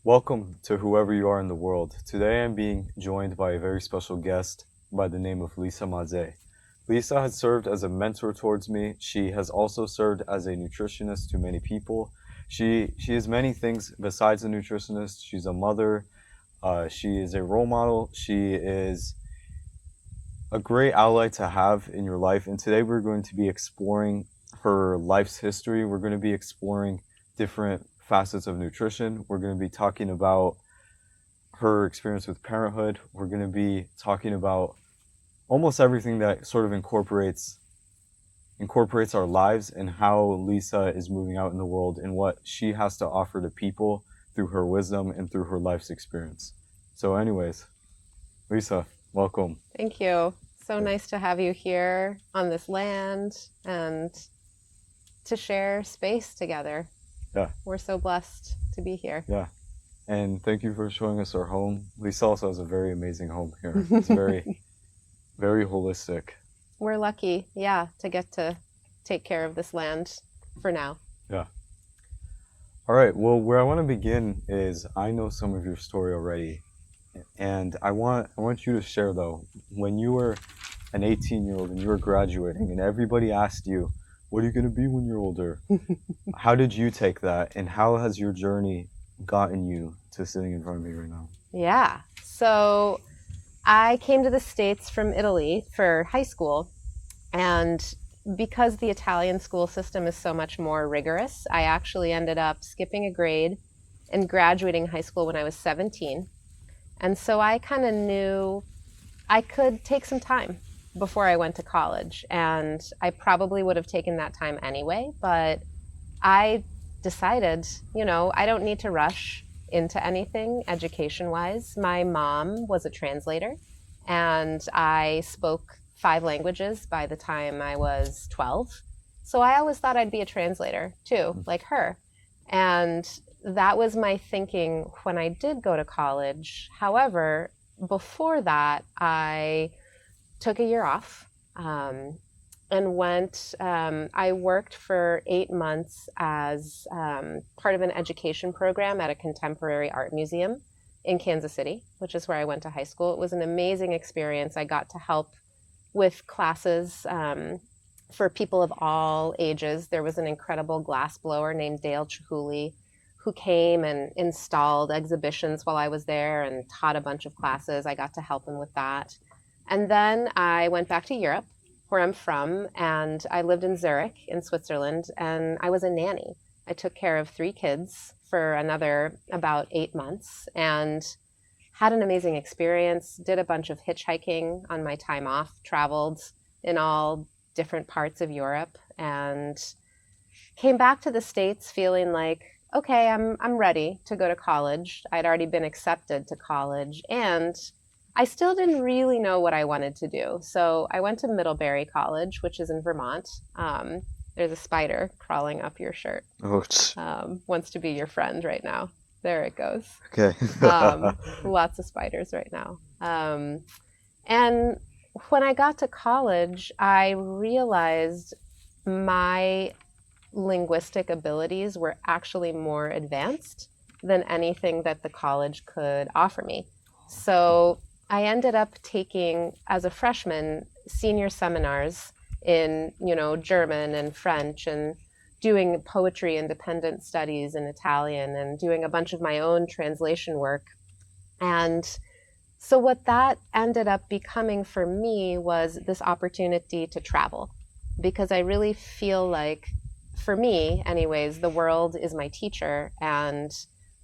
Welcome to whoever you are in the world. Today I'm being joined by a very special guest by the name of Lisa Masé. Lisa has served as a mentor towards me. She has also served as a nutritionist to many people. She is many things besides a nutritionist. She's a mother. She is a role model. She is a great ally to have in your life. And today we're going to be exploring her life's history. We're going to be exploring different facets of nutrition. We're going to be talking about her experience with parenthood. We're going to be talking about almost everything that sort of incorporates our lives and how Lisa is moving out in the world and what she has to offer to people through her wisdom and through her life's experience. So anyways, Lisa, welcome. Thank you. So nice to have you here on this land and to share space together. Yeah. We're so blessed to be here. Yeah. And thank you for showing us our home. Lisa also has a very amazing home here. It's very, very holistic. We're lucky, to get to take care of this land for now. Yeah. All right. Well, where I want to begin is I know some of your story already. And I want you to share, though, when you were an 18-year-old and you were graduating and everybody asked you, what are you going to be when you're older? How did you take that? And how has your journey gotten you to sitting in front of me right now? Yeah. So I came to the States from Italy for high school. And because the Italian school system is so much more rigorous, I actually ended up skipping a grade and graduating high school when I was 17. And so I kind of knew I could take some time before I went to college. And I probably would have taken that time anyway, but I decided, I don't need to rush into anything education-wise. My mom was a translator, and I spoke 5 languages by the time I was 12. So I always thought I'd be a translator too, like her. And that was my thinking when I did go to college. However, before that, I took a year off and went. I worked for 8 months as part of an education program at a contemporary art museum in Kansas City, which is where I went to high school. It was an amazing experience. I got to help with classes for people of all ages. There was an incredible glassblower named Dale Chihuly who came and installed exhibitions while I was there and taught a bunch of classes. I got to help him with that. And then I went back to Europe, where I'm from, and I lived in Zurich in Switzerland, and I was a nanny. I took care of 3 kids for another about 8 months and had an amazing experience, did a bunch of hitchhiking on my time off, traveled in all different parts of Europe, and came back to the States feeling like, okay, I'm ready to go to college. I'd already been accepted to college, and I still didn't really know what I wanted to do. So I went to Middlebury College, which is in Vermont. There's a spider crawling up your shirt. Wants to be your friend right now. There it goes. Okay. Lots of spiders right now. And when I got to college, I realized my linguistic abilities were actually more advanced than anything that the college could offer me. So I ended up taking, as a freshman, senior seminars in, German and French, and doing poetry independent studies in Italian, and doing a bunch of my own translation work. And so what that ended up becoming for me was this opportunity to travel, because I really feel like, for me anyways, the world is my teacher, and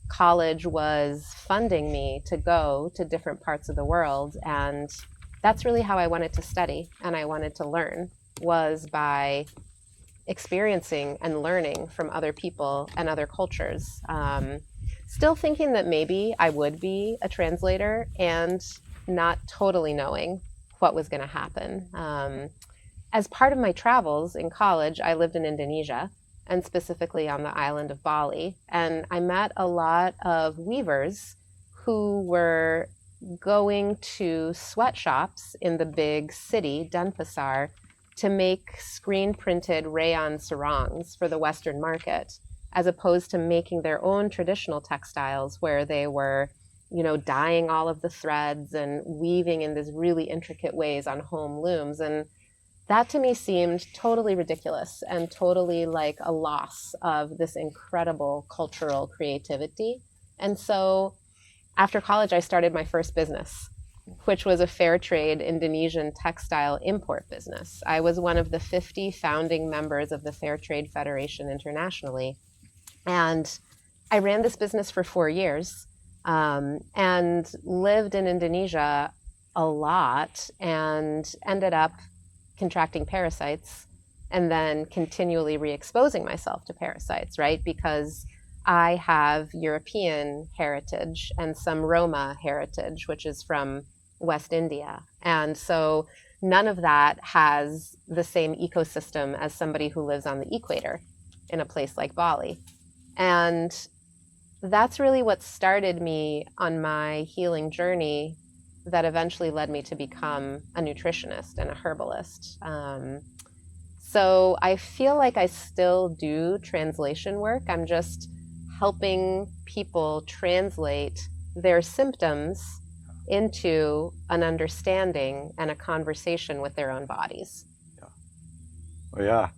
college was funding me to go to different parts of the world. And that's really how I wanted to study and I wanted to learn, was by experiencing and learning from other people and other cultures. Still thinking that maybe I would be a translator and not totally knowing what was going to happen. As part of my travels in college, I lived in Indonesia, and specifically on the island of Bali. And I met a lot of weavers who were going to sweatshops in the big city, Denpasar, to make screen printed rayon sarongs for the Western market. as opposed to making their own traditional textiles where they were, dyeing all of the threads and weaving in these really intricate ways on home looms. And that to me seemed totally ridiculous and totally like a loss of this incredible cultural creativity. And so after college, I started my first business, which was a fair trade Indonesian textile import business. I was one of the 50 founding members of the Fair Trade Federation internationally. And I ran this business for 4 years, and lived in Indonesia a lot and ended up contracting parasites and then continually re-exposing myself to parasites, right? Because I have European heritage and some Roma heritage, which is from West India. And so none of that has the same ecosystem as somebody who lives on the equator in a place like Bali. And that's really what started me on my healing journey that eventually led me to become a nutritionist and a herbalist. So I feel like I still do translation work. I'm just helping people translate their symptoms into an understanding and a conversation with their own bodies. Yeah. Oh yeah,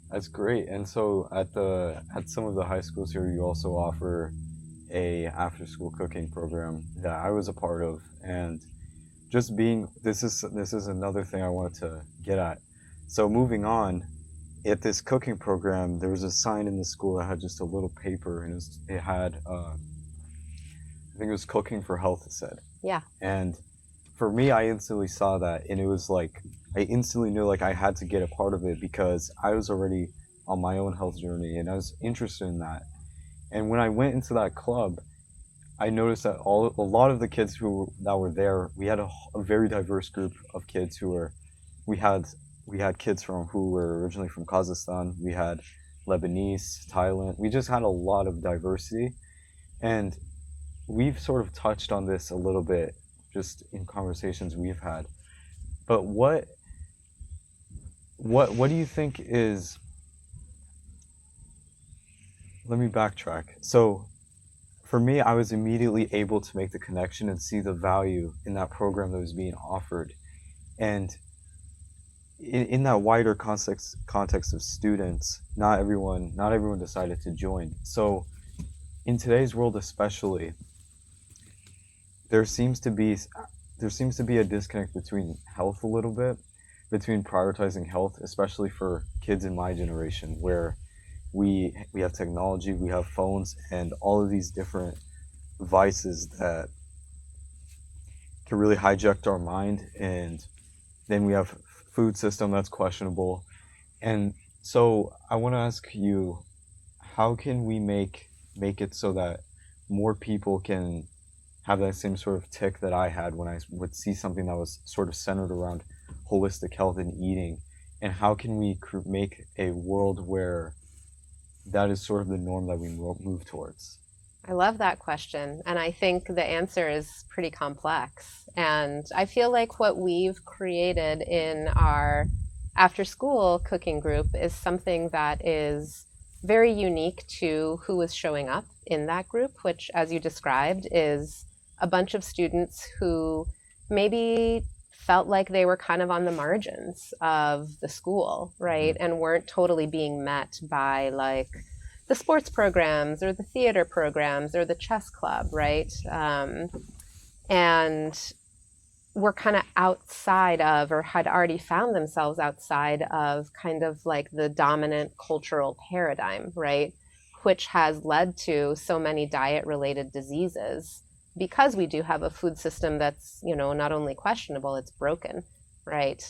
that's great. And so at some of the high schools here, you also offer a after school cooking program that I was a part of. And just being this is another thing I wanted to get at. So moving on, at this cooking program, there was a sign in the school that had just a little paper, and it had I think it was cooking for health, it said. Yeah. And for me, I instantly saw that, and it was like I instantly knew like I had to get a part of it because I was already on my own health journey, and I was interested in that. And when I went into that club, I noticed that a lot of the kids that were there, we had a very diverse group of kids we had kids who were originally from Kazakhstan, we had Lebanese, Thailand, we just had a lot of diversity. And we've sort of touched on this a little bit just in conversations we've had. But what do you think is, let me backtrack. So for me, I was immediately able to make the connection and see the value in that program that was being offered. And in that wider context of students, not everyone decided to join. So in today's world especially, there seems to be a disconnect between health a little bit, between prioritizing health, especially for kids in my generation, where we have technology, we have phones, and all of these different vices that can really hijack our mind. And then we have food system that's questionable. And so I want to ask you, how can we make it so that more people can have that same sort of tick that I had when I would see something that was sort of centered around holistic health and eating? And how can we make a world where that is sort of the norm that we move towards? I love that question. And I think the answer is pretty complex. And I feel like what we've created in our after school cooking group is something that is very unique to who is showing up in that group, which, as you described, is a bunch of students who maybe felt like they were kind of on the margins of the school, right? And weren't totally being met by like the sports programs or the theater programs or the chess club, right? And were kind of outside of, or had already found themselves outside of kind of like the dominant cultural paradigm, right? Which has led to so many diet related diseases because we do have a food system that's, not only questionable, it's broken, right?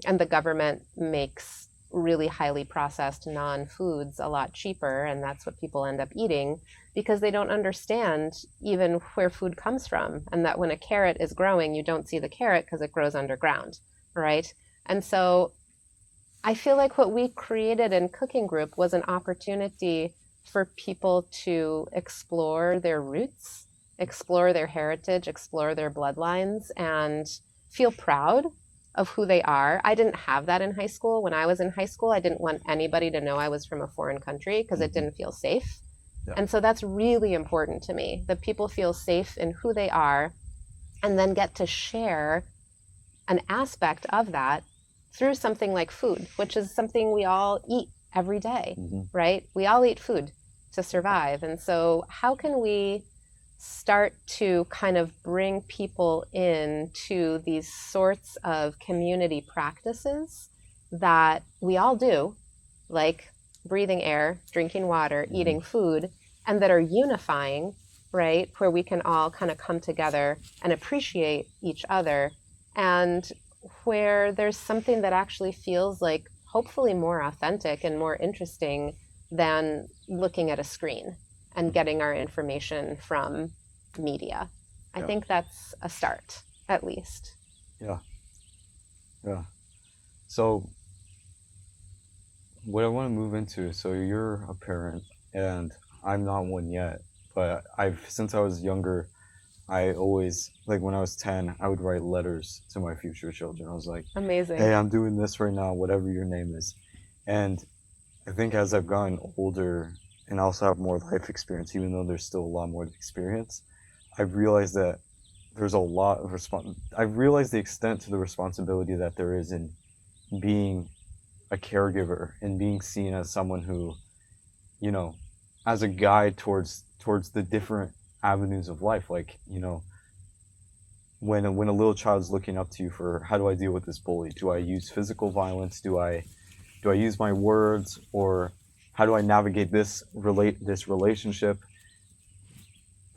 And the government makes really highly processed non-foods a lot cheaper, and that's what people end up eating because they don't understand even where food comes from, and that when a carrot is growing, you don't see the carrot because it grows underground, right? And so I feel like what we created in Cooking Group was an opportunity for people to explore their roots, explore their heritage, explore their bloodlines, and feel proud of who they are. I didn't have that in high school. When I was in high school, I didn't want anybody to know I was from a foreign country because it didn't feel safe. Yeah. And so that's really important to me, that people feel safe in who they are and then get to share an aspect of that through something like food, which is something we all eat every day, right? We all eat food to survive. And so how can we start to kind of bring people into these sorts of community practices that we all do, like breathing air, drinking water, eating food, and that are unifying, right? Where we can all kind of come together and appreciate each other, and where there's something that actually feels like hopefully more authentic and more interesting than looking at a screen and getting our information from media. I think that's a start, at least. Yeah. So what I want to move into, so you're a parent and I'm not one yet, but since I was younger, I always, like when I was 10, I would write letters to my future children. I was like, amazing. Hey, I'm doing this right now, whatever your name is. And I think as I've gotten older and also have more life experience, even though there's still a lot more experience, I've realized that there's a lot of I've realized the extent to the responsibility that there is in being a caregiver and being seen as someone who, you know, as a guide towards the different avenues of life. Like, you know, when a little child's looking up to you for, how do I deal with this bully? Do I use physical violence? Do I use my words? Or how do I navigate this relationship?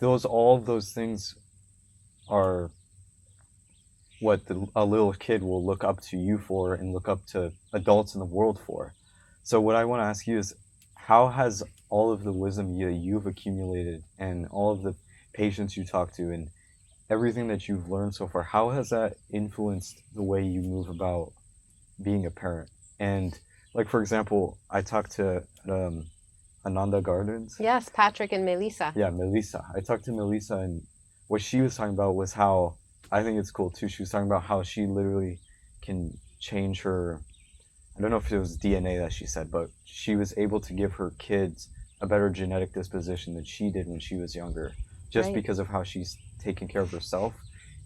All of those things are what a little kid will look up to you for and look up to adults in the world for. So what I want to ask you is, how has all of the wisdom you've accumulated and all of the patients you talk to and everything that you've learned so far, how has that influenced the way you move about being a parent? And like, for example, I talked to Ananda Gardens. Yes, Patrick and Melissa. Yeah, Melissa. I talked to Melissa, and what she was talking about was how, I think it's cool too, she was talking about how she literally can change her, I don't know if it was DNA that she said, but she was able to give her kids a better genetic disposition than she did when she was younger, just because of how she's taking care of herself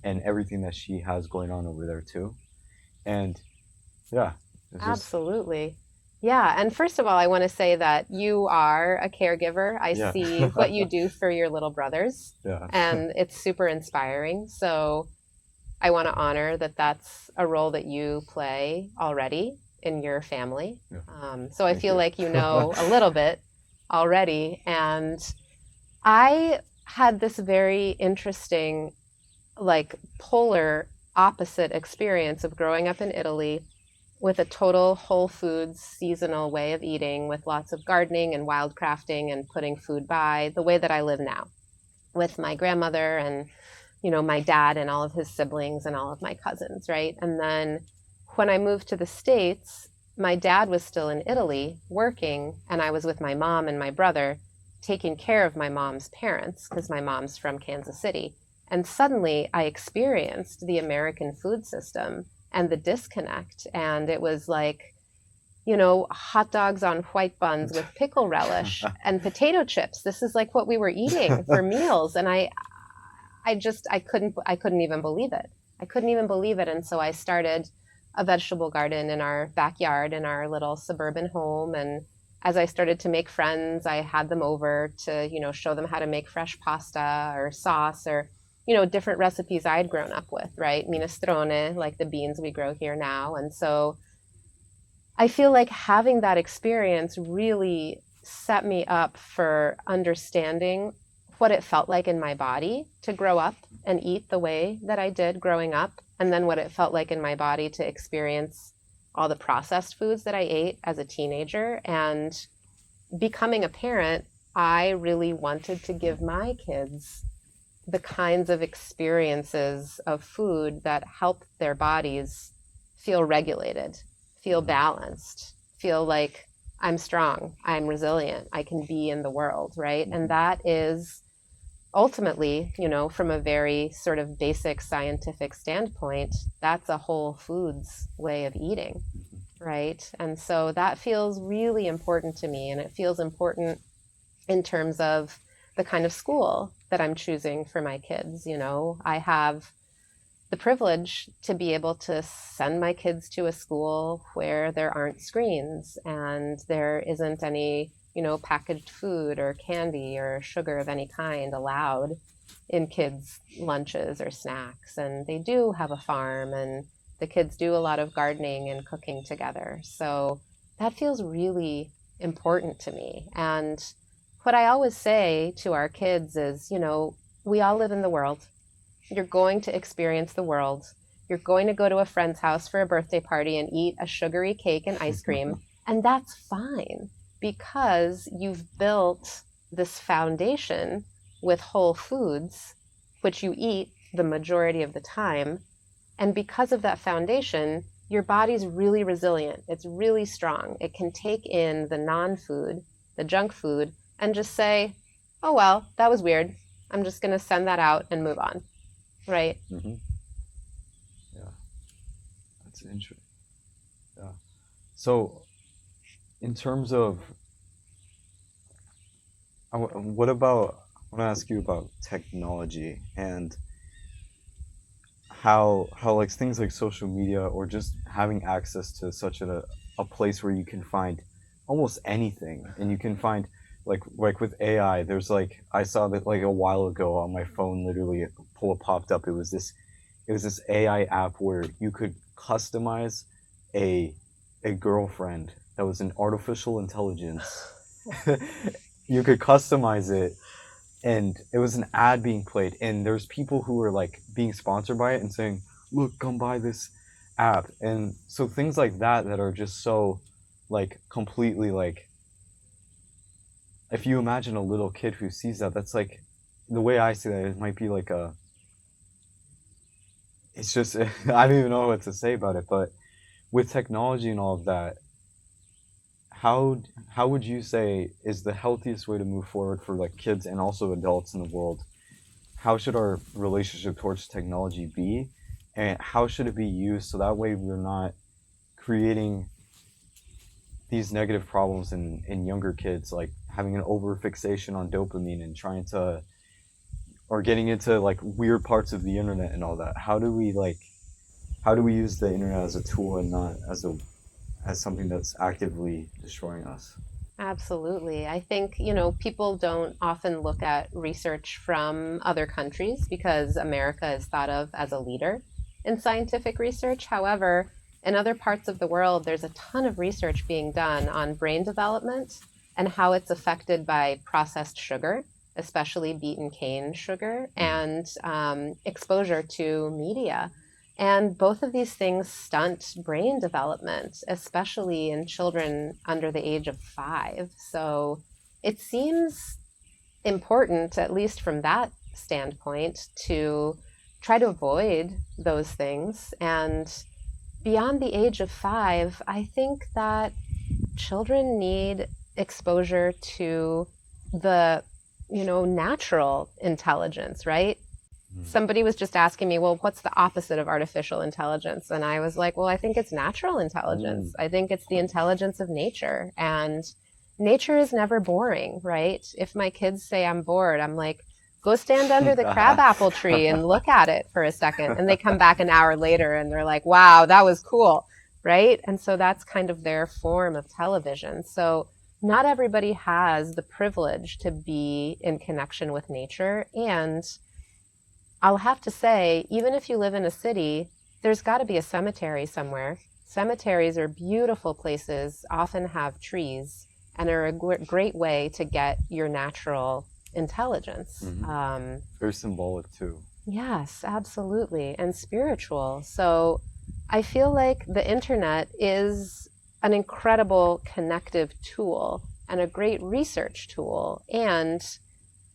and everything that she has going on over there too. And yeah. Absolutely. Yeah. And first of all, I want to say that you are a caregiver. I see what you do for your little brothers. Yeah. And it's super inspiring. So I want to honor that that's a role that you play already in your family. Yeah. So I feel like you know a little bit already. And I had this very interesting, like, polar opposite experience of growing up in Italy with a total whole foods seasonal way of eating, with lots of gardening and wildcrafting and putting food by, the way that I live now with my grandmother and, you know, my dad and all of his siblings and all of my cousins, right? And then when I moved to the States, my dad was still in Italy working, and I was with my mom and my brother taking care of my mom's parents, because my mom's from Kansas City. And suddenly I experienced the American food system and the disconnect. And it was like, you know, hot dogs on white buns with pickle relish and potato chips. This is like what we were eating for meals. And I couldn't even believe it. I couldn't even believe it. And so I started a vegetable garden in our backyard in our little suburban home. And as I started to make friends, I had them over to, you know, show them how to make fresh pasta or sauce or, you know, different recipes I'd grown up with, right? Minestrone, like the beans we grow here now. And so I feel like having that experience really set me up for understanding what it felt like in my body to grow up and eat the way that I did growing up, and then what it felt like in my body to experience all the processed foods that I ate as a teenager. And becoming a parent, I really wanted to give my kids the kinds of experiences of food that help their bodies feel regulated, feel balanced, feel like I'm strong, I'm resilient, I can be in the world, right? And that is ultimately, from a very sort of basic scientific standpoint, that's a whole foods way of eating, right? And so that feels really important to me. And it feels important in terms of the kind of school that I'm choosing for my kids. I have the privilege to be able to send my kids to a school where there aren't screens and there isn't any, packaged food or candy or sugar of any kind allowed in kids' lunches or snacks. And they do have a farm, and the kids do a lot of gardening and cooking together. So that feels really important to me. And what I always say to our kids is, we all live in the world. You're going to experience the world. You're going to go to a friend's house for a birthday party and eat a sugary cake and ice cream. And that's fine, because you've built this foundation with whole foods, which you eat the majority of the time. And because of that foundation, your body's really resilient. It's really strong. It can take in the non-food, the junk food, and just say, oh, well, that was weird. I'm just going to send that out and move on. Right. Mm-hmm. Yeah, that's interesting. Yeah. So, in terms of, what about? I want to ask you about technology and how like things like social media, or just having access to such a place where you can find almost anything, and you can find like with AI, there's like, I saw that like a while ago on my phone, literally popped up. It was this AI app where you could customize a girlfriend that was an artificial intelligence. You could customize it, and it was an ad being played, and there's people who were like being sponsored by it and saying, look, come buy this app. And so things like that are just so like completely like, if you imagine a little kid who sees that, that's like, the way I see that, it might be like it's just, I don't even know what to say about it. But with technology and all of that, how would you say is the healthiest way to move forward for like kids and also adults in the world? How should our relationship towards technology be, and how should it be used so that way we're not creating these negative problems in younger kids, like having an over fixation on dopamine and trying to, or getting into like weird parts of the internet and all that? How do we use the internet as a tool and not as something that's actively destroying us? Absolutely. I think, people don't often look at research from other countries because America is thought of as a leader in scientific research. However, in other parts of the world, there's a ton of research being done on brain development and how it's affected by processed sugar, especially beet and cane sugar, and exposure to media. And both of these things stunt brain development, especially in children under the age of 5. So it seems important, at least from that standpoint, to try to avoid those things. And beyond the age of 5, I think that children need exposure to the, natural intelligence, right? Somebody was just asking me, well, what's the opposite of artificial intelligence? And I was like, well, I think it's natural intelligence. I think it's the intelligence of nature. And nature is never boring, right? If my kids say I'm bored, I'm like, go stand under the crabapple tree and look at it for a second. And they come back an hour later and they're like, wow, that was cool, right? And so that's kind of their form of television. So not everybody has the privilege to be in connection with nature. And I'll have to say, even if you live in a city, there's got to be a cemetery somewhere. Cemeteries are beautiful places, often have trees, and are a great way to get your natural intelligence. Very symbolic too. Yes, absolutely, and spiritual. So I feel like the internet is an incredible connective tool and a great research tool, and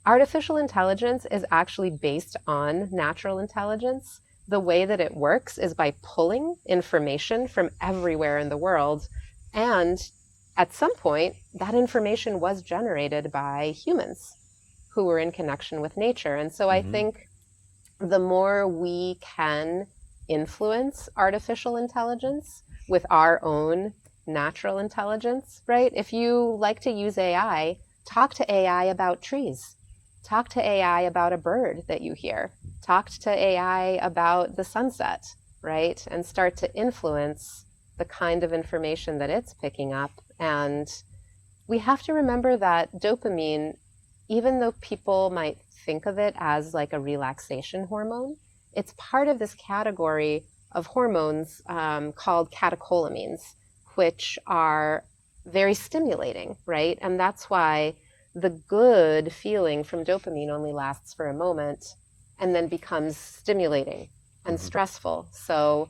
artificial intelligence is actually based on natural intelligence. The way that it works is by pulling information from everywhere in the world. And at some point, that information was generated by humans who were in connection with nature. And so I Mm-hmm. think the more we can influence artificial intelligence with our own natural intelligence, right? If you like to use AI, talk to AI about trees. Talk to AI about a bird that you hear. Talk to AI about the sunset, right? And start to influence the kind of information that it's picking up. And we have to remember that dopamine, even though people might think of it as like a relaxation hormone, it's part of this category of hormones called catecholamines, which are very stimulating, right? And that's why the good feeling from dopamine only lasts for a moment and then becomes stimulating and Mm-hmm. stressful. So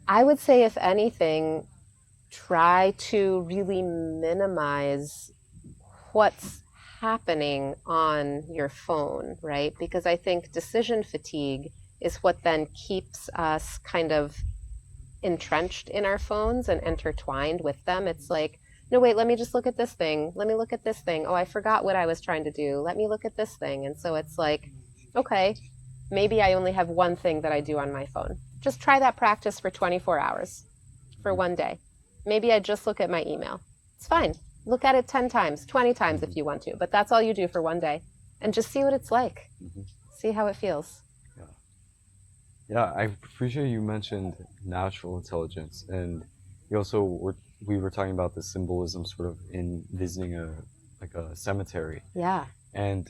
I would say, if anything, try to really minimize what's happening on your phone, right? Because I think decision fatigue is what then keeps us kind of entrenched in our phones and intertwined with them. It's like, no, wait, let me just look at this thing. Let me look at this thing. Oh, I forgot what I was trying to do. Let me look at this thing. And so it's like, okay, maybe I only have one thing that I do on my phone. Just try that practice for 24 hours, for one day. Maybe I just look at my email. It's fine. Look at it 10 times, 20 times if you want to, but that's all you do for one day. And just see what it's like. Mm-hmm. See how it feels. Yeah. Yeah, I appreciate you mentioned natural intelligence, and we were talking about the symbolism sort of in visiting a cemetery, Yeah. and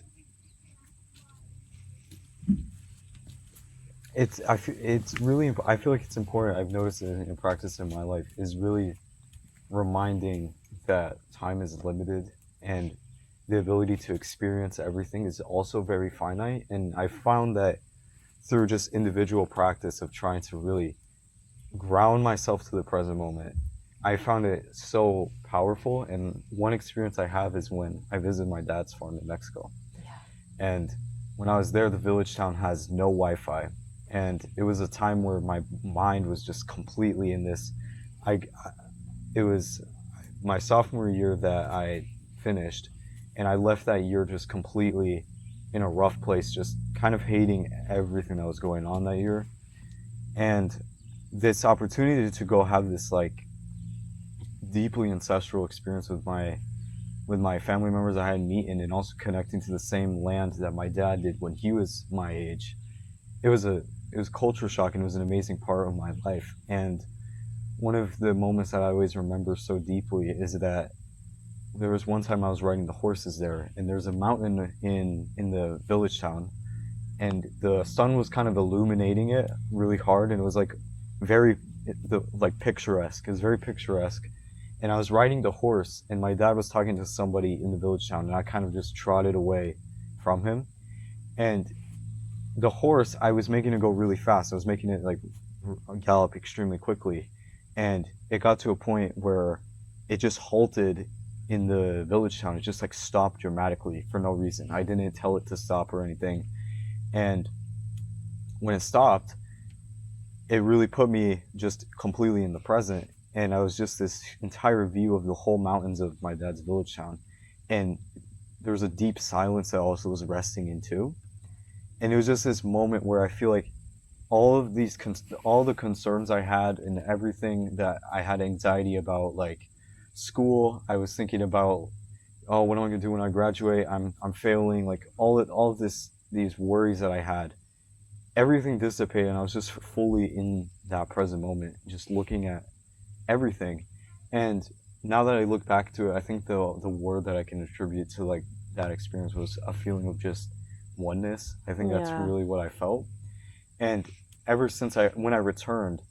I feel like it's important. I've noticed it in practice in my life is really reminding that time is limited and the ability to experience everything is also very finite. And I found that through just individual practice of trying to really ground myself to the present moment, I found it so powerful. And one experience I have is when I visited my dad's farm in Mexico. And when I was there, the village town has no Wi-Fi. And it was a time where my mind was just completely in this. I, it was my sophomore year that I finished, and I left that year just completely in a rough place, just kind of hating everything that was going on that year. And this opportunity to go have this like deeply ancestral experience with my family members I hadn't meeting, and also connecting to the same land that my dad did when he was my age. It was culture shock, and it was an amazing part of my life. And one of the moments that I always remember so deeply is that there was one time I was riding the horses there, and there's a mountain in the village town, and the sun was kind of illuminating it really hard, and it was like very picturesque. It was very picturesque. And I was riding the horse, and my dad was talking to somebody in the village town, and I kind of just trotted away from him. And the horse, I was making it go really fast. I was making it like gallop extremely quickly. And it got to a point where it just halted in the village town. It just like stopped dramatically for no reason. I didn't tell it to stop or anything. And when it stopped, it really put me just completely in the present. And I was just this entire view of the whole mountains of my dad's village town. And there was a deep silence that also was resting in too. And it was just this moment where I feel like all the concerns I had and everything that I had anxiety about, like school, I was thinking about, oh, what am I gonna do when I graduate? I'm failing, like all of these worries that I had, everything dissipated, and I was just fully in that present moment, just looking at everything. And now that I look back to it, I think the word that I can attribute to like that experience was a feeling of just oneness. I think that's Yeah. really what I felt. And ever since when I returned,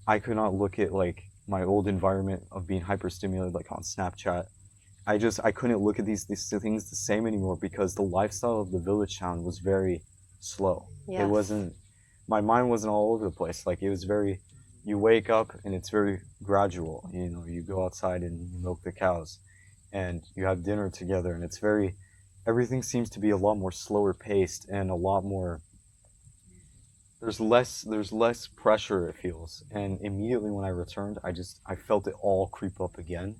I could not look at like my old environment of being hyperstimulated like on Snapchat. I couldn't look at these things the same anymore, because the lifestyle of the village town was very slow. Yes. It wasn't, my mind wasn't all over the place. Like it was very, you wake up and it's very gradual. You know, you go outside and you milk the cows and you have dinner together, and it's very, everything seems to be a lot more slower paced and a lot more, there's less pressure, it feels. And immediately when I returned, I felt it all creep up again.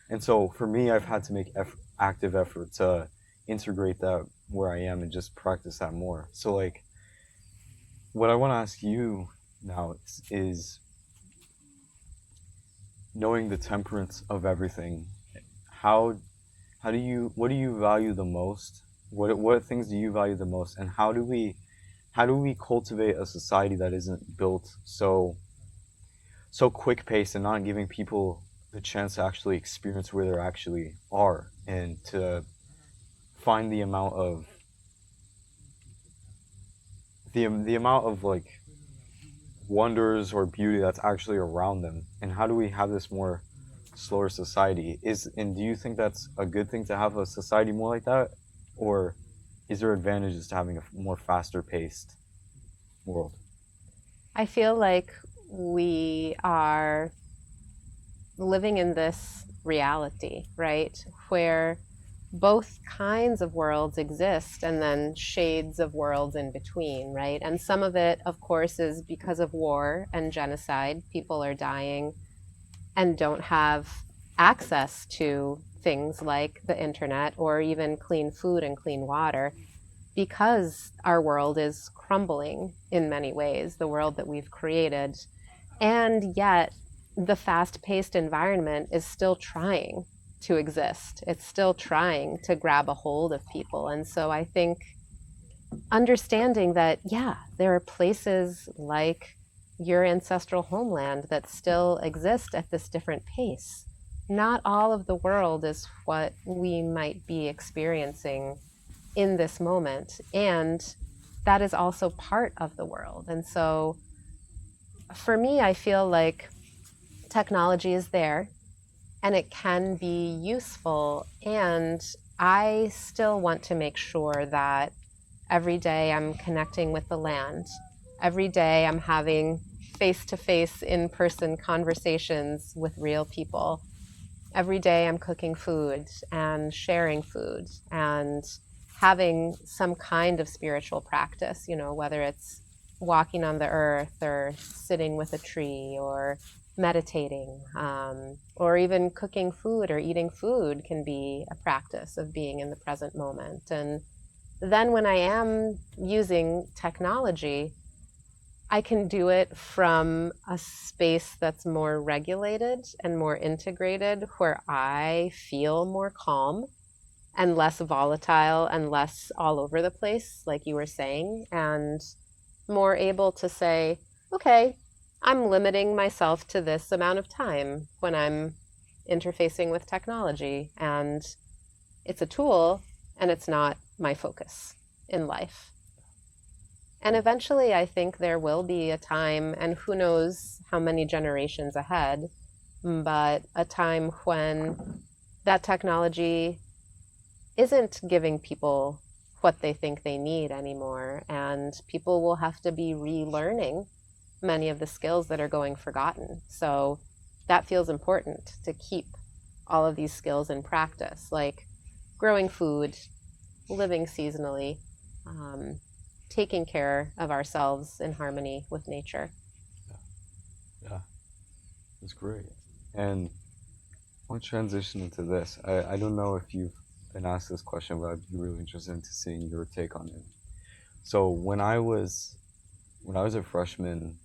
And so for me, I've had to make active effort to integrate that where I am and just practice that more. So like, what I want to ask you now is knowing the temperance of everything. How how do you what do you value the most? What things do you value the most, and how do we cultivate a society that isn't built so quick paced and not giving people the chance to actually experience where they actually are and to find the amount of like wonders or beauty that's actually around them, and how do we have this more slower society? And do you think that's a good thing to have a society more like that, or is there advantages to having a more faster paced world? I feel like we are living in this reality, right? Where both kinds of worlds exist and then shades of worlds in between, right? And some of it, of course, is because of war and genocide. People are dying and don't have access to things like the internet or even clean food and clean water because our world is crumbling in many ways, the world that we've created. And yet, the fast paced environment is still trying to exist. It's still trying to grab a hold of people. And so I think understanding that, yeah, there are places like your ancestral homeland that still exist at this different pace. Not all of the world is what we might be experiencing in this moment. And that is also part of the world. And so for me, I feel like technology is there and it can be useful. And I still want to make sure that every day I'm connecting with the land. Every day I'm having face to face, in person conversations with real people. Every day I'm cooking food and sharing food and having some kind of spiritual practice, whether it's walking on the earth or sitting with a tree or meditating, or even cooking food or eating food can be a practice of being in the present moment. And then when I am using technology, I can do it from a space that's more regulated and more integrated, where I feel more calm and less volatile and less all over the place, like you were saying, and more able to say, okay, I'm limiting myself to this amount of time when I'm interfacing with technology. And it's a tool and it's not my focus in life. And eventually, I think there will be a time, and who knows how many generations ahead, but a time when that technology isn't giving people what they think they need anymore. And people will have to be relearning many of the skills that are going forgotten. So that feels important to keep all of these skills in practice, like growing food, living seasonally, taking care of ourselves in harmony with nature. Yeah, that's great. And I want to transition into this. I don't know if you've been asked this question, but I'd be really interested in seeing your take on it. So when I was a freshman,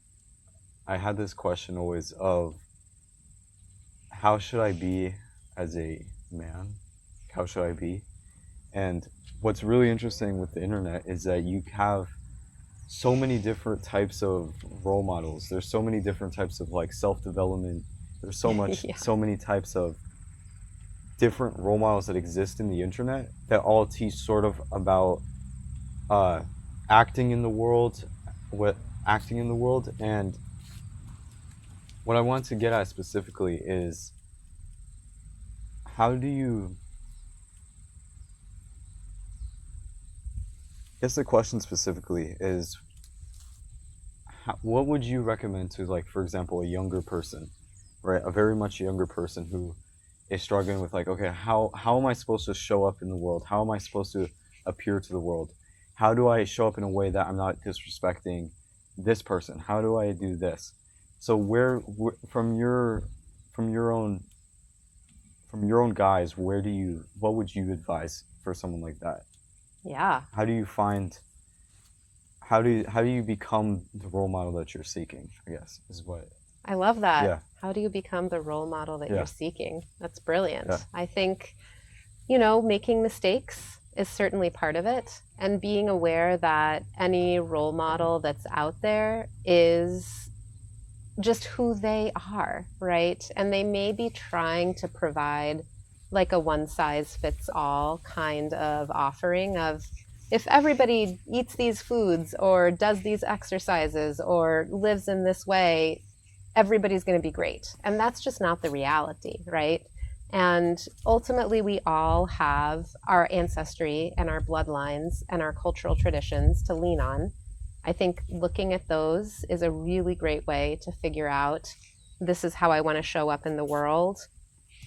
I had this question always of how should I be as a man? How should I be? And what's really interesting with the internet is that you have so many different types of role models. There's so many different types of like self-development. There's Yeah. so many types of different role models that exist in the internet that all teach sort of about uh, acting in the world, what acting in the world. And what I want to get at specifically is how do you, I guess the question specifically is what would you recommend to, like, for example, a younger person, right? A very much younger person who is struggling with, like, okay, how am I supposed to show up in the world? How am I supposed to appear to the world? How do I show up in a way that I'm not disrespecting this person? How do I do this? So from from your own guise, what would you advise for someone like that? Yeah. How do you find, how do you become the role model that you're seeking, I guess, is what. I love that. Yeah. How do you become the role model that Yeah. you're seeking? That's brilliant. Yeah. I think, you know, making mistakes is certainly part of it, and being aware that any role model that's out there is just who they are, right? And they may be trying to provide like a one size fits all kind of offering of, if everybody eats these foods or does these exercises or lives in this way, everybody's going to be great. And that's just not the reality, right? And ultimately, we all have our ancestry and our bloodlines and our cultural traditions to lean on. I think looking at those is a really great way to figure out, this is how I want to show up in the world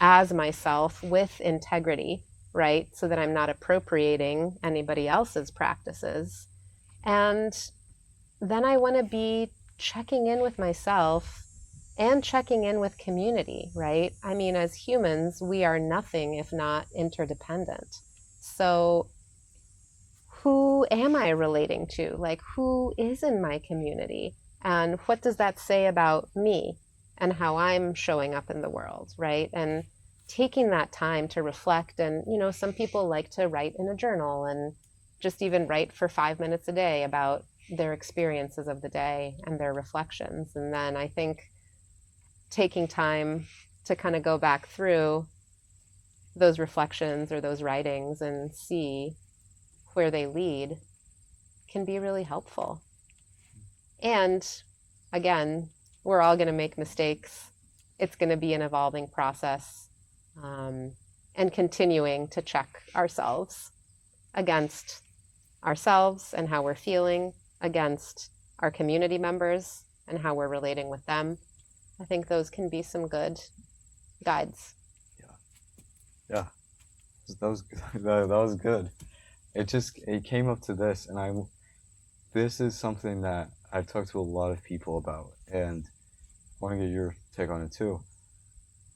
as myself with integrity, right? So that I'm not appropriating anybody else's practices. And then I want to be checking in with myself and checking in with community, right? I mean, as humans, we are nothing if not interdependent. So who am I relating to? Like, who is in my community? And what does that say about me and how I'm showing up in the world, right? And taking that time to reflect. And, you know, some people like to write in a journal and just even write for 5 minutes a day about their experiences of the day and their reflections. And then I think taking time to kind of go back through those reflections or those writings and see where they lead can be really helpful. And again, we're all going to make mistakes. It's going to be an evolving process, and continuing to check ourselves against ourselves and how we're feeling, against our community members and how we're relating with them. I think those can be some good guides. Yeah. That was that was good. It came up to this, and this is something that I've talked to a lot of people about, and I want to get your take on it too.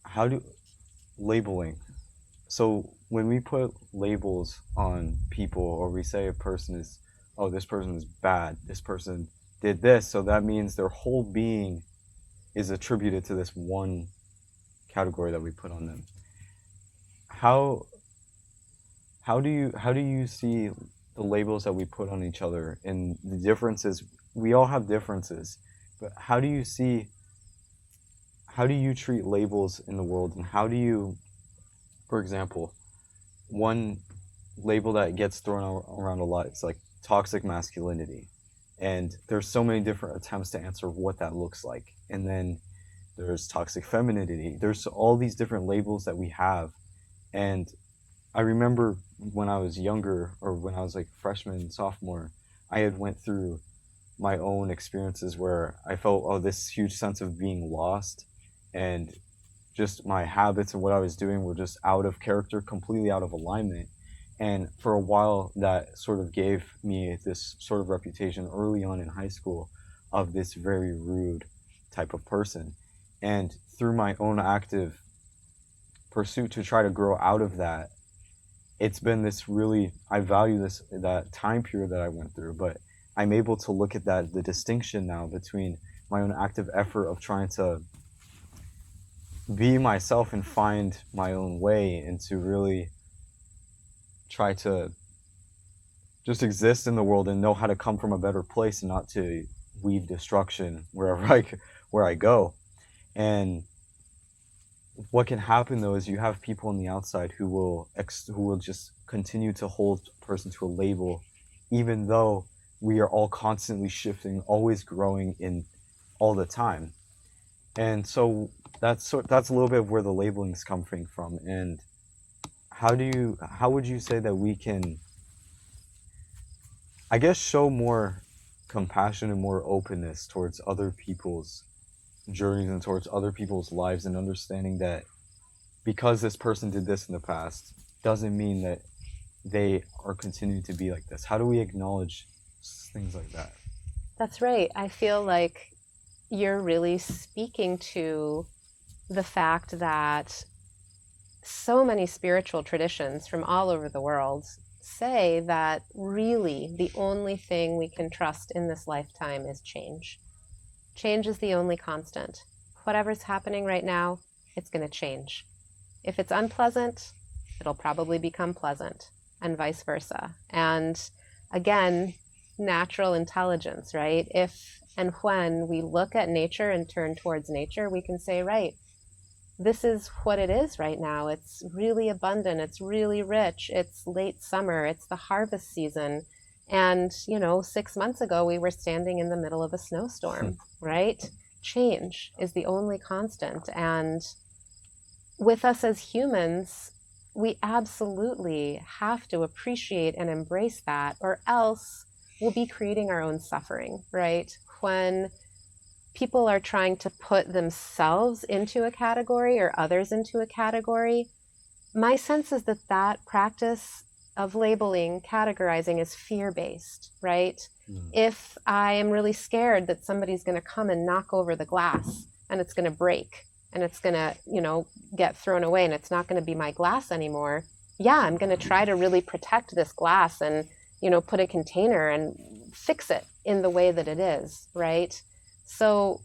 How do labeling? So when we put labels on people, or we say a person is, oh, this person is bad, this person did this, so that means their whole being is attributed to this one category that we put on them. How do you see the labels that we put on each other and the differences? We all have differences, but how do you treat labels in the world, and how do you, for example, one label that gets thrown around a lot is like toxic masculinity, and there's so many different attempts to answer what that looks like. And then there's toxic femininity. There's all these different labels that we have. And I remember when I was younger, or when I was like freshman, sophomore, I had went through my own experiences where I felt, oh, this huge sense of being lost, and just my habits and what I was doing were just out of character, completely out of alignment. And for a while, that sort of gave me this sort of reputation early on in high school of this very rude type of person. And through my own active pursuit to try to grow out of that, it's been this really, I value that time period that I went through, but I'm able to look at the distinction now between my own active effort of trying to be myself and find my own way, and to really try to just exist in the world and know how to come from a better place and not to weave destruction where I go. And what can happen though is you have people on the outside who will just continue to hold a person to a label, even though we are all constantly shifting, always growing in all the time. And so that's a little bit of where the labeling is coming from. And how would you say that we can, I guess, show more compassion and more openness towards other people's journeys and towards other people's lives, and understanding that because this person did this in the past doesn't mean that they are continuing to be like this? How do we acknowledge things like that? That's right. I feel like you're really speaking to the fact that so many spiritual traditions from all over the world say that really the only thing we can trust in this lifetime is change. Change is the only constant. Whatever's happening right now, it's going to change. If it's unpleasant, it'll probably become pleasant, and vice versa. And again, natural intelligence, right? If and when we look at nature and turn towards nature, we can say, right, this is what it is right now. It's really abundant. It's really rich. It's late summer. It's the harvest season. And, 6 months ago, we were standing in the middle of a snowstorm, right? Change is the only constant. And with us as humans, we absolutely have to appreciate and embrace that, or else we'll be creating our own suffering, right? When people are trying to put themselves into a category or others into a category, my sense is that that practice of labeling, categorizing is fear-based, right? If I am really scared that somebody's going to come and knock over the glass and it's going to break and it's going to, get thrown away and it's not going to be my glass anymore, yeah, I'm going to try to really protect this glass and, put a container and fix it in the way that it is, right? So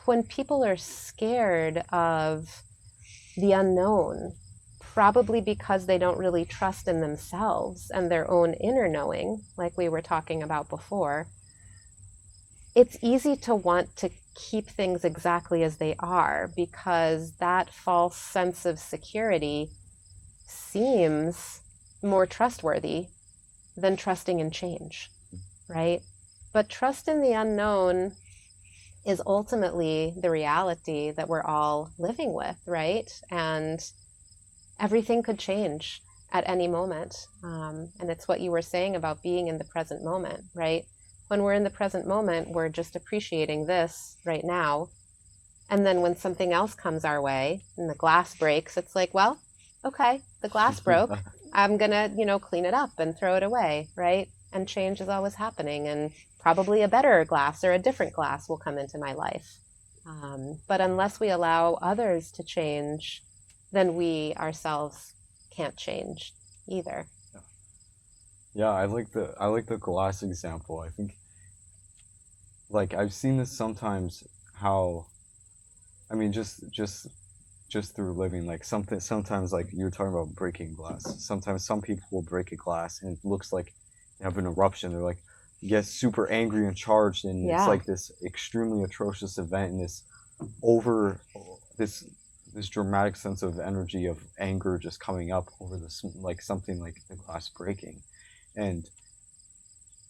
when people are scared of the unknown, probably because they don't really trust in themselves and their own inner knowing, like we were talking about before, it's easy to want to keep things exactly as they are because that false sense of security seems more trustworthy than trusting in change, right? But trust in the unknown is ultimately the reality that we're all living with, right? And everything could change at any moment. And it's what you were saying about being in the present moment, right? When we're in the present moment, we're just appreciating this right now. And then when something else comes our way and the glass breaks, it's like, well, okay, the glass broke. I'm gonna, clean it up and throw it away, right? And change is always happening, and probably a better glass or a different glass will come into my life. But unless we allow others to change, then we ourselves can't change either. Yeah, I like the glass example. I think like I've seen this sometimes how I mean just through living like something sometimes like you're talking about breaking glass. Sometimes some people will break a glass and it looks like they have an eruption. They're like get super angry and charged and it's Yeah. like this extremely atrocious event and over this this dramatic sense of energy of anger just coming up over this like something like the glass breaking. And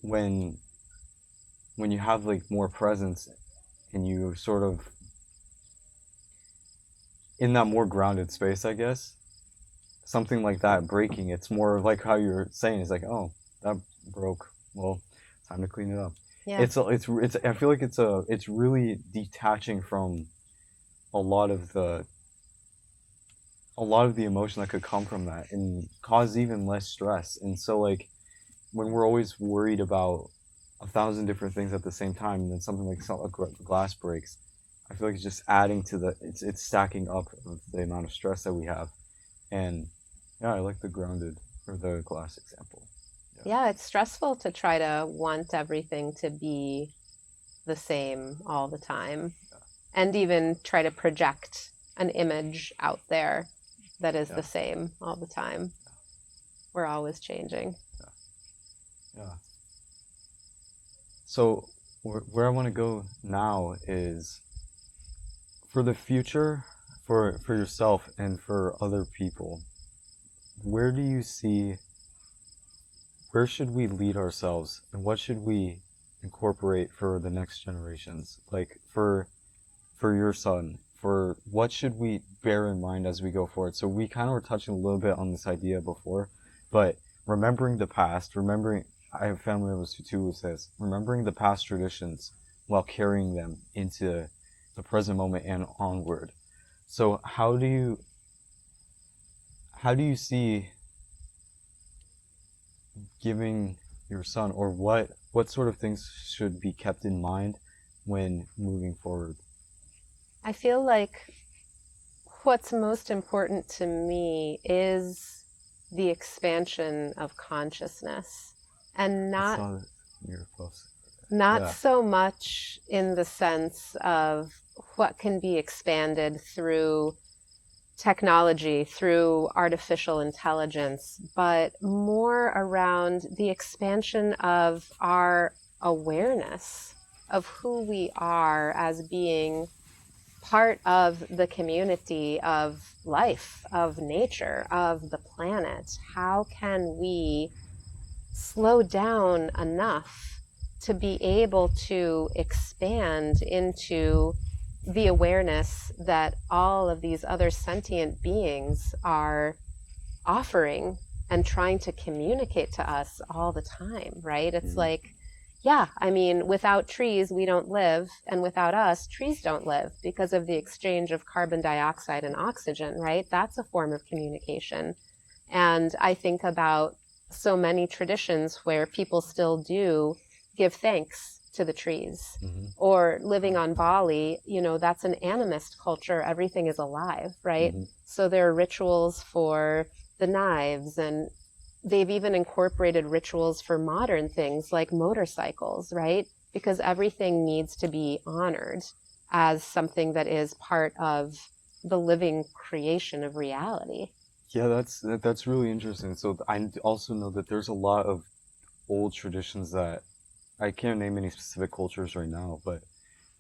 when when you have like more presence and you sort of in that more grounded space, I guess, something like that breaking, it's more like how you're saying, it's like, oh, that broke. Well, time to clean it up. Yeah. It's I feel like it's really detaching from a lot of the a lot of the emotion that could come from that and cause even less stress. And so like when we're always worried about a thousand different things at the same time, and then something like glass breaks, I feel like it's just adding to it's stacking up of the amount of stress that we have. And yeah, I like the grounded or the glass example. Yeah, it's stressful to try to want everything to be the same all the time and even try to project an image out there that is the same all the time. We're always changing. Yeah. So where I want to go now is for the future, for yourself and for other people. Where do you see? Where should we lead ourselves, and what should we incorporate for the next generations? Like for your son, for what should we bear in mind as we go forward? So we kind of were touching a little bit on this idea before, but remembering the past, remembering I have family members who says remembering the past traditions while carrying them into the present moment and onward. So how do you see giving your son, or what sort of things should be kept in mind when moving forward? I feel like what's most important to me is the expansion of consciousness, and I not saw that in your post. not Yeah. so much in the sense of what can be expanded through technology, through artificial intelligence, but more around the expansion of our awareness of who we are as being part of the community of life, of nature, of the planet. How can we slow down enough to be able to expand into the awareness that all of these other sentient beings are offering and trying to communicate to us all the time, right? It's Mhm. like, yeah, I mean, without trees, we don't live, and without us, trees don't live because of the exchange of carbon dioxide and oxygen, right? That's a form of communication. And I think about so many traditions where people still do give thanks to the trees. Mhm. Or living on Bali, you know, that's an animist culture. Everything is alive, right? Mhm. So there are rituals for the knives, and they've even incorporated rituals for modern things like motorcycles, right? Because everything needs to be honored as something that is part of the living creation of reality. Yeah, that's really interesting. So I also know that there's a lot of old traditions that I can't name any specific cultures right now, but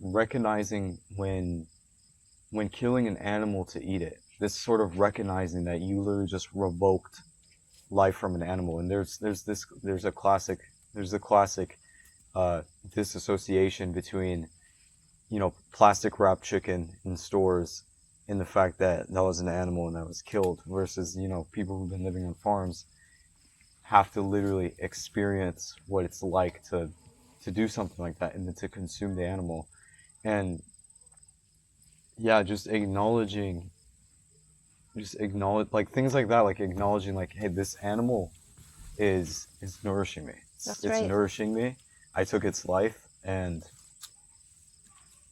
recognizing when killing an animal to eat it, this sort of recognizing that you literally just revoked life from an animal. And there's a classic disassociation between, you know, plastic wrapped chicken in stores and the fact that that was an animal and that was killed versus, you know, people who've been living on farms have to literally experience what it's like to do something like that and then to consume the animal. And yeah, just acknowledge like things like that, like acknowledging like, hey, this animal is nourishing me. That's It's right. nourishing me. I took its life, and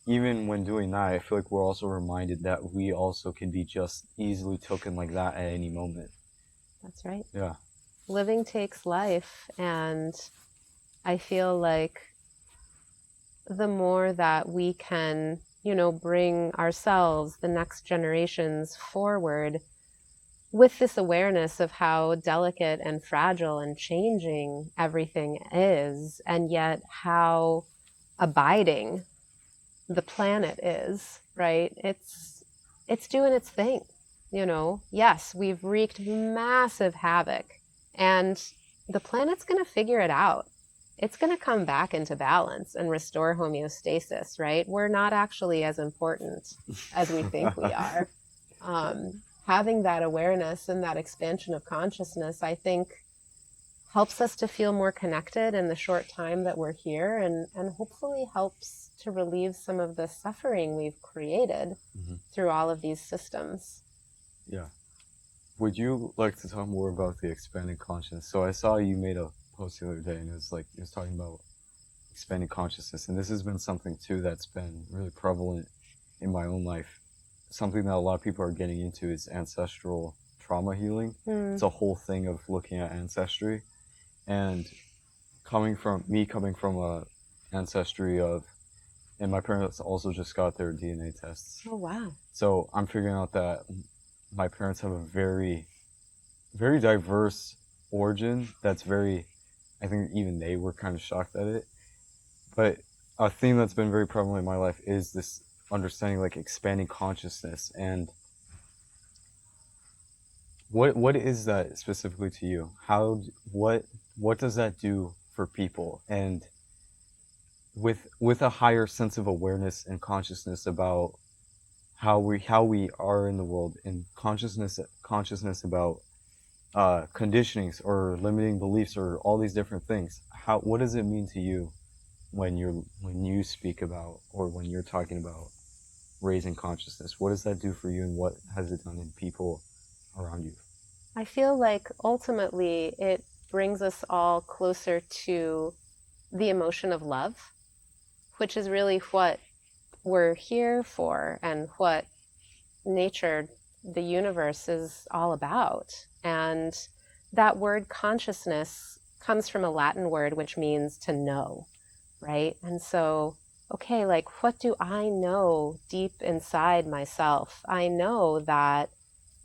even when doing that, I feel like we're also reminded that we also can be just easily taken like that at any moment. That's right. Yeah. Living takes life, and I feel like the more that we can, you know, bring ourselves, the next generations forward with this awareness of how delicate and fragile and changing everything is, and yet how abiding the planet is, right? It's doing its thing, you know. Yes, we've wreaked massive havoc, and the planet's going to figure it out. It's going to come back into balance and restore homeostasis, right? We're not actually as important as we think we are. Having that awareness and that expansion of consciousness, I think, helps us to feel more connected in the short time that we're here, and hopefully helps to relieve some of the suffering we've created Mhm. through all of these systems. Yeah. Would you like to talk more about the expanding consciousness? So I saw you made a post the other day, and it was talking about expanding consciousness, and this has been something too that's been really prevalent in my own life. Something that a lot of people are getting into is ancestral trauma healing. Mm, It's a whole thing of looking at ancestry, and coming from a ancestry of, and my parents also just got their DNA tests. oh, wow. So I'm figuring out that my parents have a very diverse origin that's very, I think even they were kind of shocked at it. But a theme that's been very prevalent in my life is this understanding, like expanding consciousness. And what is that specifically to you? What does that do for people? And with a higher sense of awareness and consciousness about how we are in the world, and consciousness about conditionings or limiting beliefs or all these different things. What does it mean to you when you speak about, or when you're talking about raising consciousness? What does that do for you, and what has it done in people around you? I feel like ultimately it brings us all closer to the emotion of love, which is really what we're here for and what nature, the universe is all about. And that word consciousness comes from a Latin word which means to know, right? And so, okay, like what do I know deep inside myself? I know that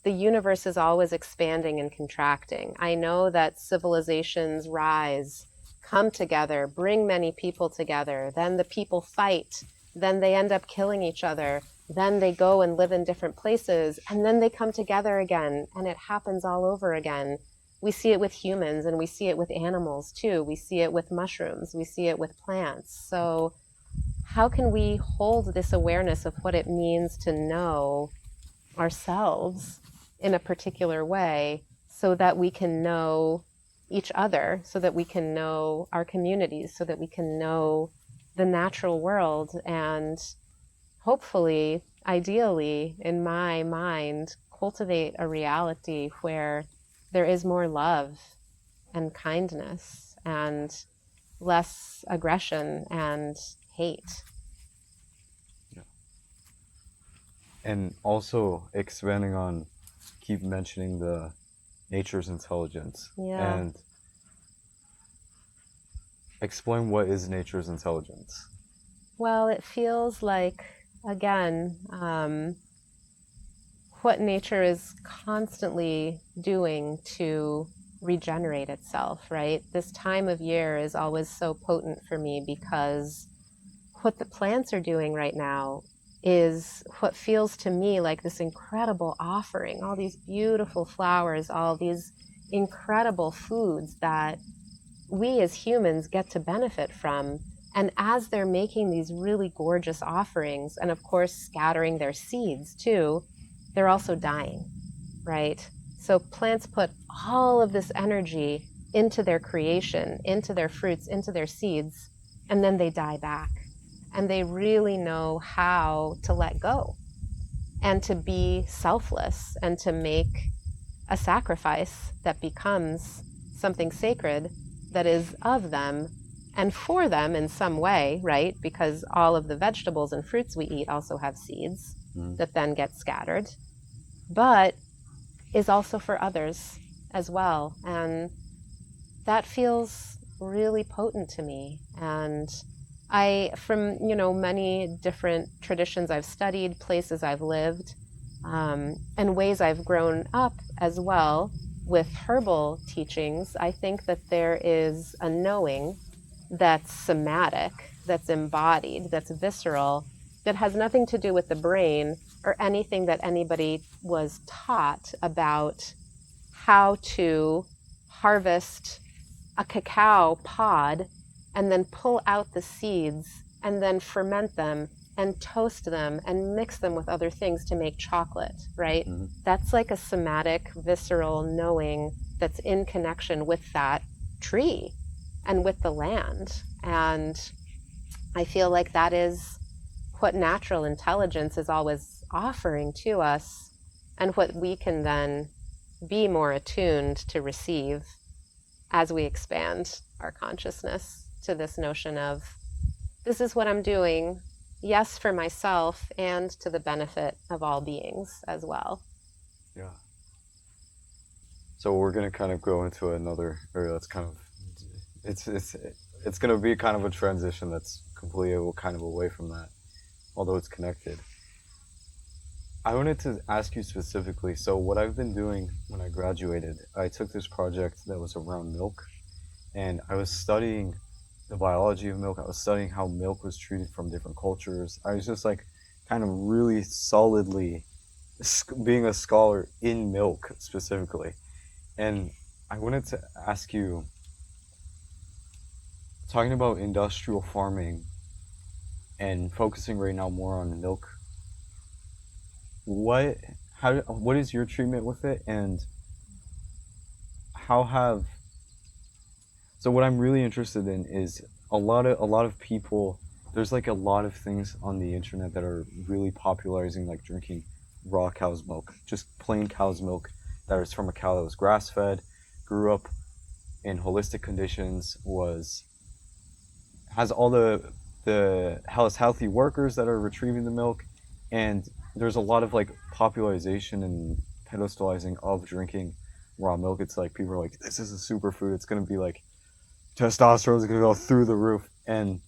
the universe is always expanding and contracting. I know that civilizations rise, come together, bring many people together, then the people fight, then they end up killing each other, then they go and live in different places, and then they come together again, and it happens all over again. We see it with humans, and we see it with animals too. We see it with mushrooms, we see it with plants. So how can we hold this awareness of what it means to know ourselves in a particular way so that we can know each other, so that we can know our communities, so that we can know the natural world, and hopefully, ideally, in my mind, cultivate a reality where there is more love and kindness and less aggression and hate. And also expanding on, keep mentioning the nature's intelligence. Yeah. And explain what is nature's intelligence. Well, it feels like, again, what nature is constantly doing to regenerate itself, right? This time of year is always so potent for me because what the plants are doing right now is what feels to me like this incredible offering, all these beautiful flowers, all these incredible foods that we as humans get to benefit from. And as they're making these really gorgeous offerings, and of course scattering their seeds too, they're also dying, right? So plants put all of this energy into their creation, into their fruits, into their seeds, and then they die back. And they really know how to let go and to be selfless and to make a sacrifice that becomes something sacred that is of them and for them in some way, right? Because all of the vegetables and fruits we eat also have seeds that then get scattered, but is also for others as well. And that feels really potent to me. And from many different traditions I've studied, places I've lived, and ways I've grown up as well with herbal teachings, I think that there is a knowing that's somatic, that's embodied, that's visceral, that has nothing to do with the brain or anything that anybody was taught about how to harvest a cacao pod and then pull out the seeds and then ferment them and toast them and mix them with other things to make chocolate, right? Mm-hmm. That's like a somatic, visceral knowing that's in connection with that tree and with the land. And I feel like that is what natural intelligence is always offering to us, and what we can then be more attuned to receive as we expand our consciousness to this notion of, this is what I'm doing, yes, for myself and to the benefit of all beings as well. Yeah. So we're gonna kind of go into another area that's kind of, it's gonna be kind of a transition that's completely kind of away from that, although it's connected. I wanted to ask you specifically, so what I've been doing when I graduated, I took this project that was around milk, and I was studying the biology of milk. I was studying how milk was treated from different cultures. I was just like kind of really solidly being a scholar in milk specifically. And I wanted to ask you, talking about industrial farming and focusing right now more on milk, what is your treatment with it, and so what I'm really interested in is a lot of people, there's like a lot of things on the internet that are really popularizing like drinking raw cow's milk, just plain cow's milk that is from a cow that was grass fed, grew up in holistic conditions, has all has healthy workers that are retrieving the milk, and there's a lot of like popularization and pedestalizing of drinking raw milk. It's like people are like, this is a superfood. It's gonna be like testosterone is gonna go through the roof. And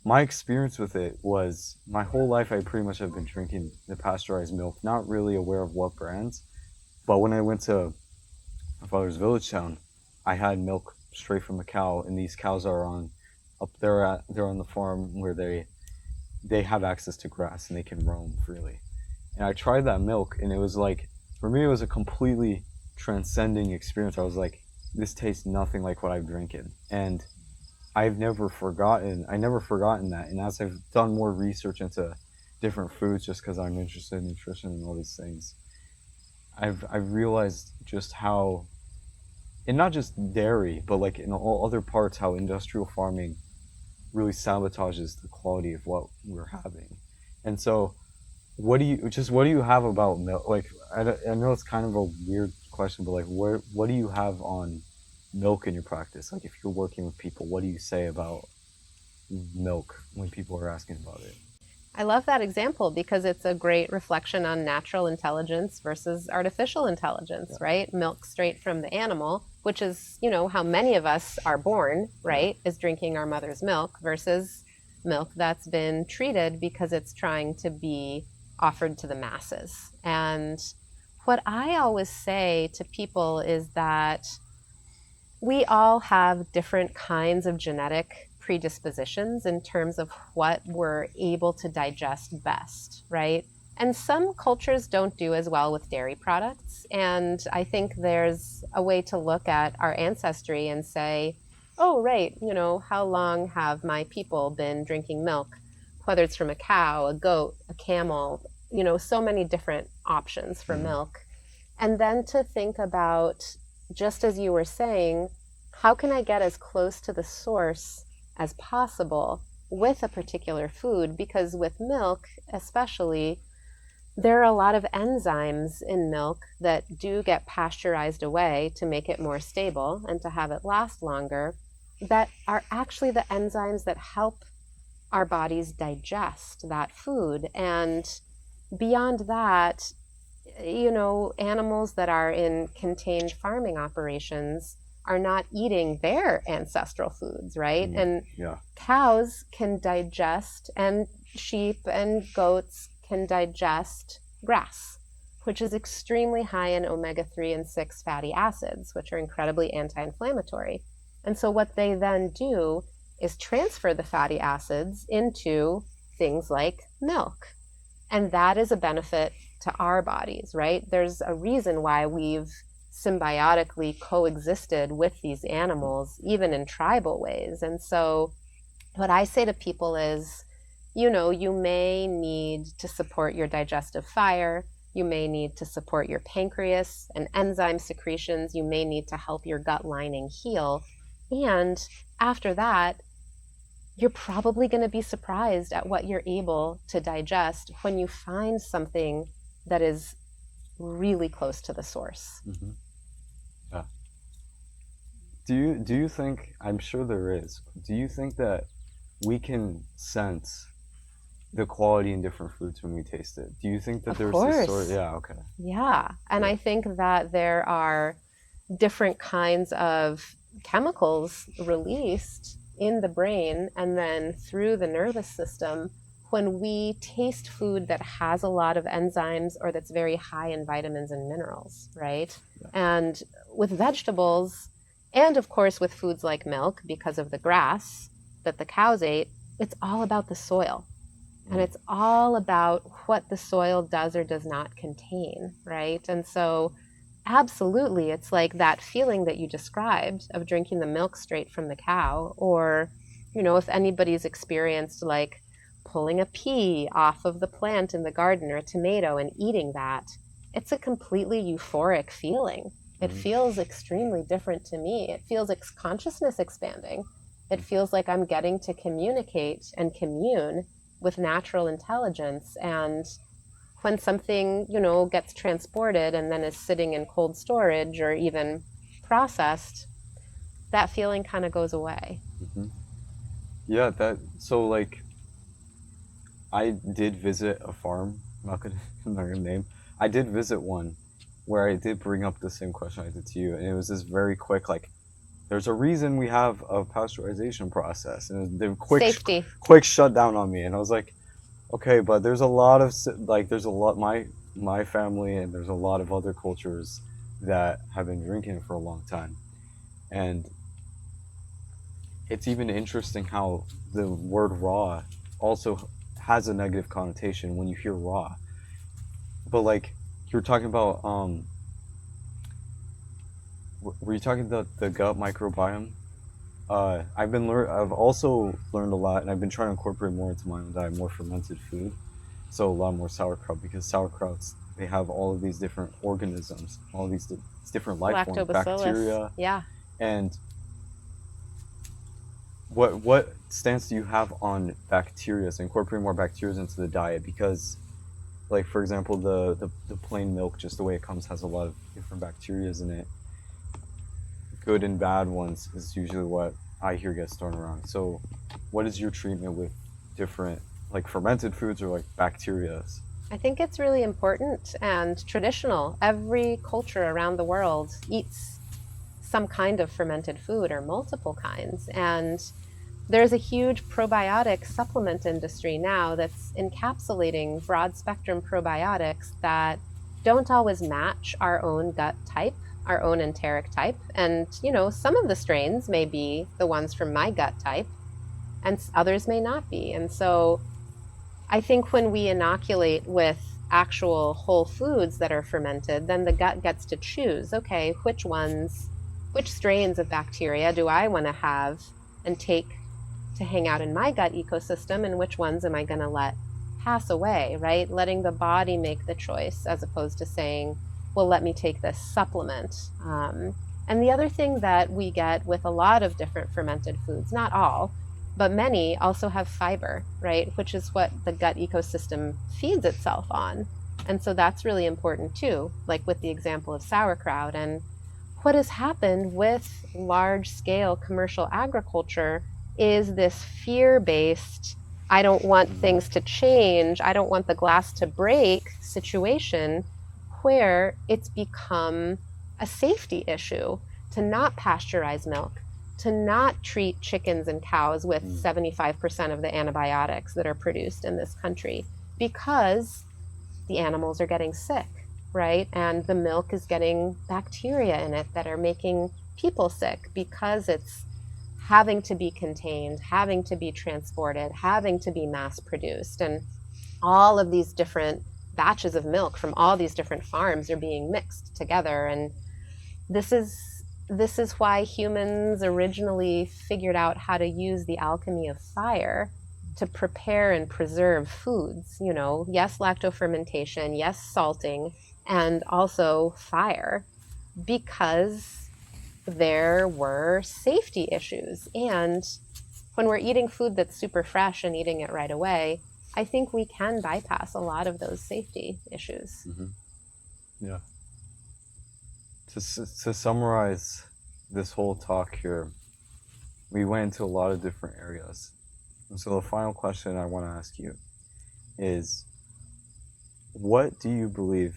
my experience with it was my whole life I pretty much have been drinking the pasteurized milk, not really aware of what brands. But when I went to my father's village town, I had milk straight from a cow, and these cows are on up there at they're on the farm where they have access to grass and they can roam freely. And I tried that milk, and it was like, for me, it was a completely transcending experience. I was like, this tastes nothing like what I've drinking, and I never forgotten that. And as I've done more research into different foods, just because I'm interested in nutrition and all these things, I've realized just how, and not just dairy, but like in all other parts, how industrial farming really sabotages the quality of what we're having. And so, what do you have about milk? Like, I know it's kind of a weird question, but like, what do you have on milk in your practice? Like, if you're working with people, what do you say about milk when people are asking about it? I love that example because it's a great reflection on natural intelligence versus artificial intelligence, Yeah. right? Milk straight from the animal, which is, you know, how many of us are born, right? Is drinking our mother's milk versus milk that's been treated because it's trying to be offered to the masses. And what I always say to people is that we all have different kinds of genetic predispositions in terms of what we're able to digest best, right? And some cultures don't do as well with dairy products. And I think there's a way to look at our ancestry and say, oh, right, you know, how long have my people been drinking milk? Whether it's from a cow, a goat, a camel, you know, so many different options for milk. And then to think about, just as you were saying, how can I get as close to the source as possible with a particular food? Because with milk, especially, there are a lot of enzymes in milk that do get pasteurized away to make it more stable and to have it last longer, that are actually the enzymes that help our bodies digest that food. And beyond that, you know, animals that are in contained farming operations are not eating their ancestral foods, right? And Yeah. cows can digest, and sheep and goats can digest grass, which is extremely high in omega-3 and 6 fatty acids, which are incredibly anti-inflammatory. And so what they then do is transfer the fatty acids into things like milk. And that is a benefit to our bodies, right? There's a reason why we've symbiotically coexisted with these animals, even in tribal ways. And so what I say to people is, you know, you may need to support your digestive fire. You may need to support your pancreas and enzyme secretions. You may need to help your gut lining heal. And after that, you're probably going to be surprised at what you're able to digest when you find something that is really close to the source. Mm-hmm. Yeah. Do you think, I'm sure there is, do you think that we can sense the quality in different foods when we taste it? Do you think that Of there's this sort course. of, yeah, okay. Yeah. And Yeah. I think that there are different kinds of chemicals released in the brain and then through the nervous system when we taste food that has a lot of enzymes or that's very high in vitamins and minerals, right? Yeah. And with vegetables, and of course with foods like milk, because of the grass that the cows ate, it's all about the soil. And it's all about what the soil does or does not contain, right? And so absolutely, it's like that feeling that you described of drinking the milk straight from the cow, or, you know, if anybody's experienced like pulling a pea off of the plant in the garden or a tomato and eating that, it's a completely euphoric feeling. It feels extremely different to me. It feels consciousness expanding. It feels like I'm getting to communicate and commune with natural intelligence. And when something, you know, gets transported and then is sitting in cold storage or even processed, that feeling kind of goes away. Mm-hmm. Yeah, so like I did visit a farm I'm not gonna name. I did visit one where I did bring up the same question I did to you, and it was this very quick, like, there's a reason we have a pasteurization process, and it was the Safety. quick shutdown on me, and I was like, okay, but there's a lot of like, there's a lot my family, and there's a lot of other cultures that have been drinking for a long time, and it's even interesting how the word raw also has a negative connotation when you hear raw. But like you're talking about, were you talking about the gut microbiome? I've also learned a lot, and I've been trying to incorporate more into my own diet, more fermented food. So a lot more sauerkraut, because sauerkrauts, they have all of these different organisms, all of these different life forms, Lactobacillus. bacteria, Yeah. and what stance do you have on bacteria, so incorporating more bacteria into the diet? Because, like, for example, the plain milk, just the way it comes, has a lot of different bacteria in it. Good and bad ones is usually what I hear gets thrown around. So what is your treatment with different, like, fermented foods or like bacteria? I think it's really important and traditional. Every culture around the world eats some kind of fermented food or multiple kinds. And there's a huge probiotic supplement industry now that's encapsulating broad spectrum probiotics that don't always match our own gut type, our own enteric type. And, some of the strains may be the ones from my gut type, and others may not be. And so I think when we inoculate with actual whole foods that are fermented, then the gut gets to choose, okay, which strains of bacteria do I want to have and take to hang out in my gut ecosystem, and which ones am I going to let pass away, right? Letting the body make the choice, as opposed to saying, well, let me take this supplement. And the other thing that we get with a lot of different fermented foods, not all, but many, also have fiber, right? Which is what the gut ecosystem feeds itself on. And so that's really important too, like with the example of sauerkraut. And what has happened with large scale commercial agriculture is this fear-based, I don't want things to change, I don't want the glass to break situation, where it's become a safety issue to not pasteurize milk, to not treat chickens and cows with 75% of the antibiotics that are produced in this country, because the animals are getting sick, right? And the milk is getting bacteria in it that are making people sick, because it's having to be contained, having to be transported, having to be mass produced. And all of these different batches of milk from all these different farms are being mixed together. And this is why humans originally figured out how to use the alchemy of fire to prepare and preserve foods. Yes, lactofermentation, yes, salting, and also fire, because there were safety issues. And when we're eating food that's super fresh and eating it right away, I think we can bypass a lot of those safety issues. Mm-hmm. Yeah. To summarize this whole talk here, we went into a lot of different areas. And so the final question I want to ask you is, what do you believe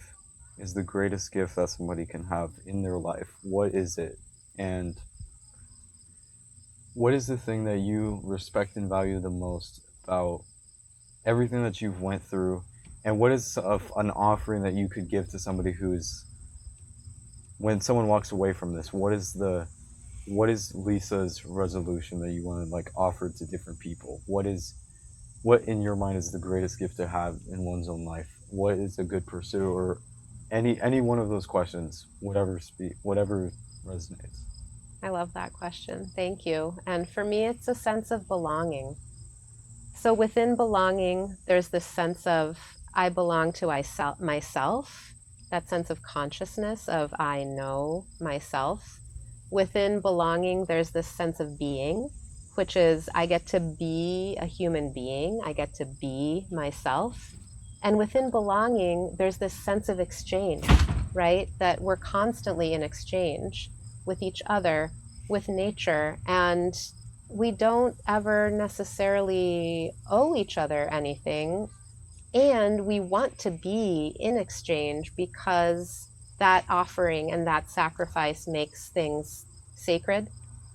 is the greatest gift that somebody can have in their life? What is it? And what is the thing that you respect and value the most about everything that you've went through? And what is an offering that you could give to somebody who's, when someone walks away from this, what is Lisa's resolution that you want to, like, offer to different people? What in your mind is the greatest gift to have in one's own life? What is a good pursuit, or any one of those questions, whatever resonates. I love that question. Thank you. And for me, it's a sense of belonging. So within belonging, there's this sense of I belong to myself, that sense of consciousness of I know myself. Within belonging, there's this sense of being, which is I get to be a human being. I get to be myself. And within belonging, there's this sense of exchange, right? That we're constantly in exchange with each other, with nature, and we don't ever necessarily owe each other anything And we want to be in exchange because that offering and that sacrifice makes things sacred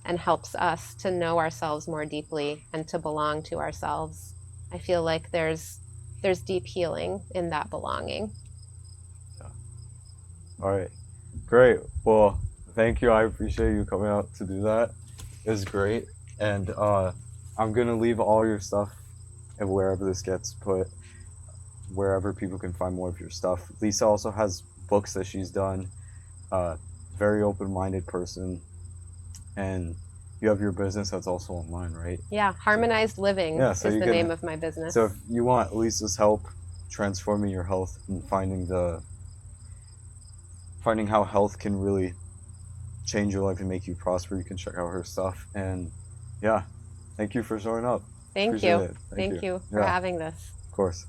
and helps us to know ourselves more deeply and to belong to ourselves. I feel like there's deep healing in that belonging. All right. Great. Well, thank you. I appreciate you coming out to do that. It was great. And I'm going to leave all your stuff and wherever this gets put, wherever people can find more of your stuff. Lisa also has books that she's done. Very open-minded person. And you have your business that's also online, right? Yeah, Harmonized Living Yeah, so is you the can, name of my business. so if you want Lisa's help transforming your health and finding how health can really change your life and make you prosper, you can check out her stuff. And yeah, thank you for showing up. Thank Appreciate you. it. Thank Thank you. you for Yeah, having this. of course.